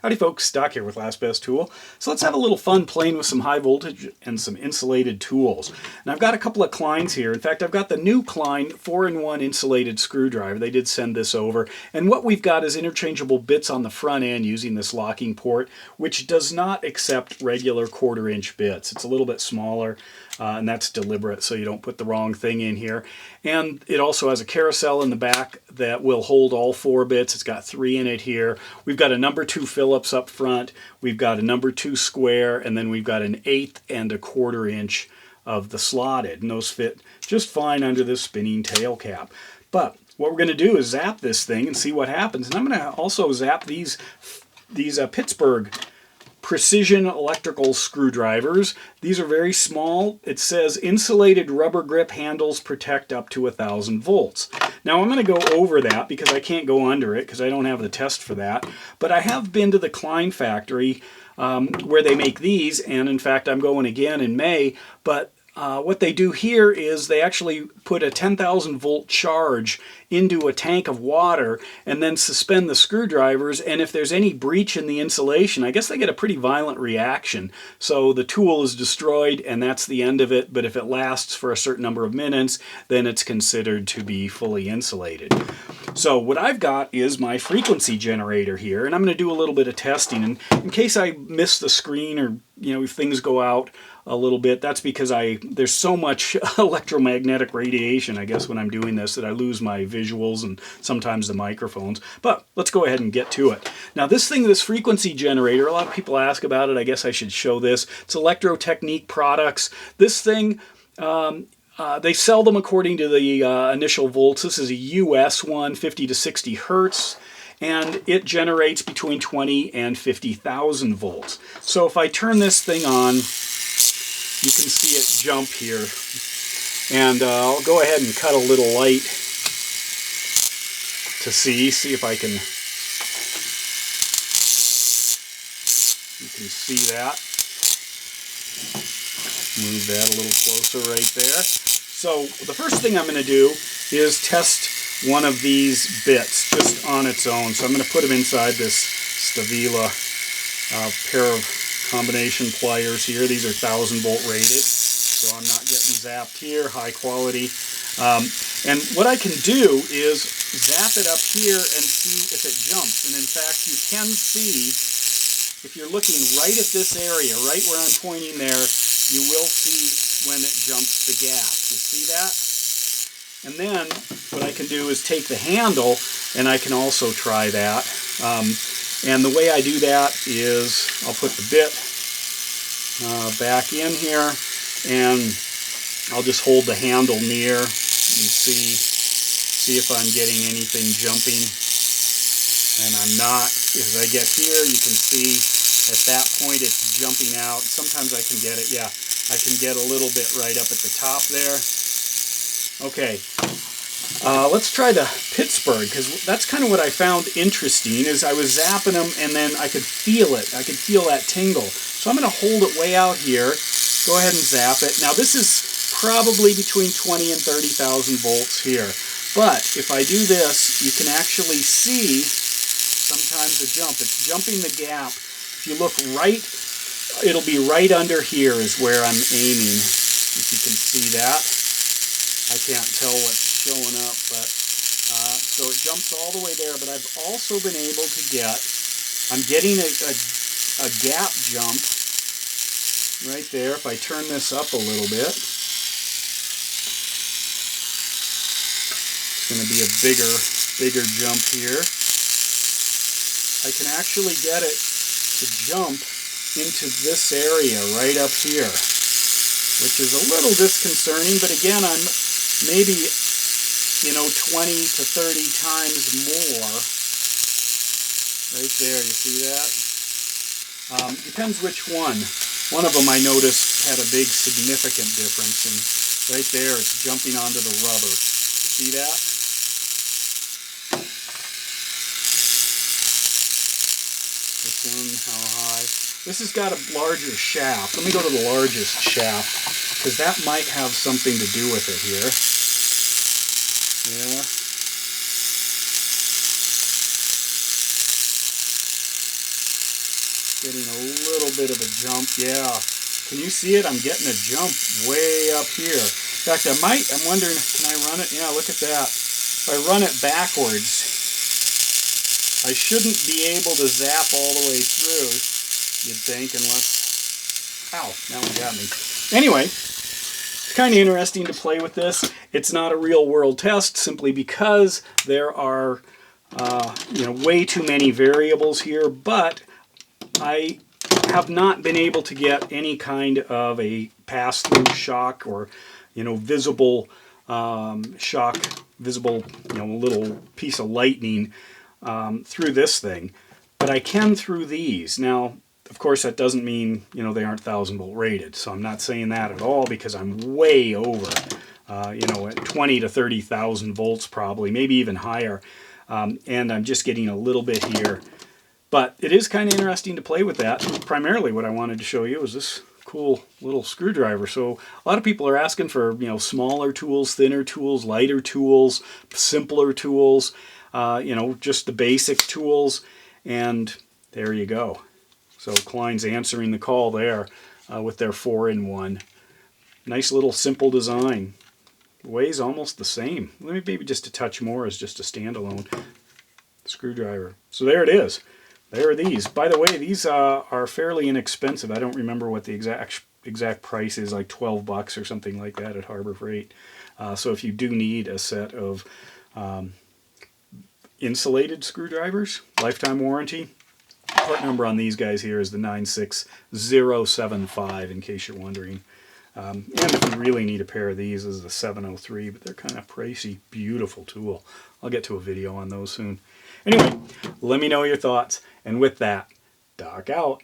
Howdy folks, Doc here with Last Best Tool. So let's have a little fun playing with some high voltage and some insulated tools. Now I've got a couple of Kleins here. In fact, I've got the new Klein 4-in-1 insulated screwdriver. They did send this over. And what we've got is interchangeable bits on the front end using this locking port, which does not accept regular 1/4-inch bits. It's a little bit smaller, and that's deliberate so you don't put the wrong thing in here. And it also has a carousel in the back that will hold all 4 bits. It's got 3 in it here. We've got a number 2 Phillips up front. We've got a number 2 square, and then we've got an 1/8 and a 1/4-inch of the slotted. And those fit just fine under this spinning tail cap. But what we're going to do is zap this thing and see what happens. And I'm going to also zap these Pittsburgh precision electrical screwdrivers. These are very small. It says insulated rubber grip handles protect up to 1,000 volts. Now I'm going to go over that because I can't go under it because I don't have the test for that. But I have been to the Klein factory where they make these, and in fact I'm going again in May. But what they do here is they actually put a 10,000 volt charge into a tank of water and then suspend the screwdrivers, and if there's any breach in the insulation, I guess they get a pretty violent reaction. So the tool is destroyed and that's the end of it, but if it lasts for a certain number of minutes, then it's considered to be fully insulated. So what I've got is my frequency generator here, and I'm going to do a little bit of testing. And in case I miss the screen or if things go out a little bit, that's because there's so much electromagnetic radiation, I guess, when I'm doing this that I lose my visuals and sometimes the microphones. But let's go ahead and get to it. Now this frequency generator, a lot of people ask about it. I guess I should show this. It's Electrotechnique products. This thing, they sell them according to the initial volts. This is a US one, 50 to 60 hertz. And it generates between 20 and 50,000 volts. So if I turn this thing on, you can see it jump here. And I'll go ahead and cut a little light to see if I can, you can see that. Move that a little closer right there. So the first thing I'm going to do is test one of these bits just on its own. So I'm going to put them inside this Stavila pair of combination pliers here. These are 1,000 volt rated, so I'm not getting zapped here, high quality. And what I can do is zap it up here and see if it jumps. And in fact, you can see, if you're looking right at this area, right where I'm pointing there, you will see when it jumps the gap. You see that? And then what I can do is take the handle, and I can also try that. And the way I do that is I'll put the bit back in here, and I'll just hold the handle near and see if I'm getting anything jumping. And I'm not. As I get here, you can see at that point it's jumping out. Sometimes I can get it, yeah, I can get a little bit right up at the top there. Okay, let's try the Pittsburgh, because that's kind of what I found interesting, is I was zapping them and then I could feel it. I could feel that tingle. So I'm going to hold it way out here, go ahead and zap it. Now this is probably between 20 and 30,000 volts here. But if I do this, you can actually see sometimes the jump. It's jumping the gap. If you look right, it'll be right under here is where I'm aiming, if you can see that. I can't tell what's showing up, but so it jumps all the way there. But I've also been able to get, I'm getting a gap jump right there. If I turn this up a little bit, it's going to be a bigger jump here. I can actually get it to jump into this area right up here, which is a little disconcerting, but again, I'm maybe 20 to 30 times more. Right there, you see that? Depends which one. One of them I noticed had a big significant difference, and right there it's jumping onto the rubber. You see that? This one, how high? This has got a larger shaft. Let me go to the largest shaft, because that might have something to do with it here. Yeah. Getting a little bit of a jump, yeah. Can you see it? I'm getting a jump way up here. In fact, I'm wondering, can I run it? Yeah, look at that. If I run it backwards, I shouldn't be able to zap all the way through, you'd think, unless... Ow, that one got me. Anyway, it's kind of interesting to play with this. It's not a real world test simply because there are way too many variables here, but I have not been able to get any kind of a pass-through shock or visible shock, visible little piece of lightning through this thing, but I can through these. Now, of course, that doesn't mean they aren't 1000-volt rated, so I'm not saying that at all, because I'm way over at 20 to 30,000 volts probably, maybe even higher, and I'm just getting a little bit here. But it is kind of interesting to play with that. Primarily what I wanted to show you was this cool little screwdriver. So a lot of people are asking for smaller tools, thinner tools, lighter tools, simpler tools, just the basic tools, and there you go. So Klein's answering the call there with their 4-in-1. Nice little simple design. Weighs almost the same. Maybe just a touch more as just a standalone screwdriver. So there it is. There are these. By the way, these are fairly inexpensive. I don't remember what the exact price is, like $12 or something like that at Harbor Freight. So if you do need a set of insulated screwdrivers, lifetime warranty, part number on these guys here is the 96075, in case you're wondering. And if you really need a pair of these, this is the 703, but they're kind of pricey. Beautiful tool. I'll get to a video on those soon. Anyway, let me know your thoughts. And with that, Doc out.